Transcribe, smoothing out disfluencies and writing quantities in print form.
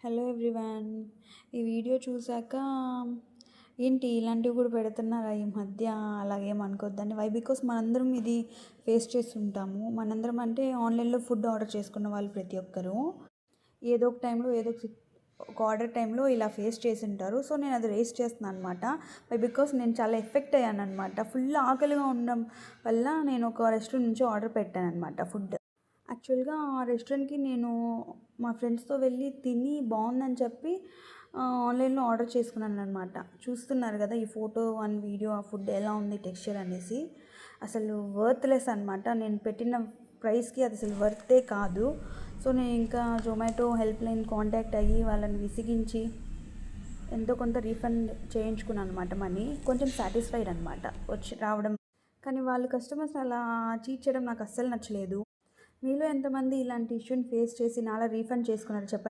Hello everyone. ఈ video చూసాక ఏంటి ఇలాంటివి కూడా పెడుతున్నారా ఈ మధ్య? అలాగేం అనుకోద్దండి. వై బికాస్ మనందరం ఇది ఫేస్ చేస్తుంటాము. మనందరం అంటే ఆన్లైన్లో ఫుడ్ ఆర్డర్ చేసుకున్న వాళ్ళు ప్రతి ఒక్కరు ఏదో ఒక టైంలో ఒక ఆర్డర్ టైంలో ఇలా ఫేస్ చేసి ఉంటారు. సో నేను అది రేస్ చేస్తున్నాను అనమాట. వై బికాస్ నేను చాలా ఎఫెక్ట్ అయ్యాను అనమాట. ఫుల్ ఆకలిగా ఉండడం వల్ల నేను ఒక రెస్టారెంట్ నుంచి ఆర్డర్ పెట్టాను అనమాట ఫుడ్. యాక్చువల్గా ఆ రెస్టారెంట్కి నేను మా ఫ్రెండ్స్తో వెళ్ళి తిని బాగుందని చెప్పి ఆన్లైన్లో ఆర్డర్ చేసుకున్నాను అనమాట. చూస్తున్నారు కదా ఈ ఫోటో అండ్ వీడియో, ఆ ఫుడ్ ఎలా ఉంది టెక్స్చర్ అనేసి. అసలు వర్త్లెస్ అనమాట. నేను పెట్టిన ప్రైస్కి అది అసలు వర్తే కాదు. సో నేను ఇంకా జొమాటో హెల్ప్ లైన్ కాంటాక్ట్ అయ్యి వాళ్ళని విసిగించి ఎంతో కొంత రీఫండ్ చేయించుకున్నాను అనమాట. మనీ కొంచెం సాటిస్ఫైడ్ అనమాట వచ్చి రావడం. కానీ వాళ్ళు కస్టమర్స్ అలా చీట్ చేయడం నాకు అస్సలు నచ్చలేదు. మీలో ఎంతమంది ఇలాంటి ఇష్యూని ఫేస్ చేసి నాలా రీఫండ్ చేసుకున్నారు చెప్పండి.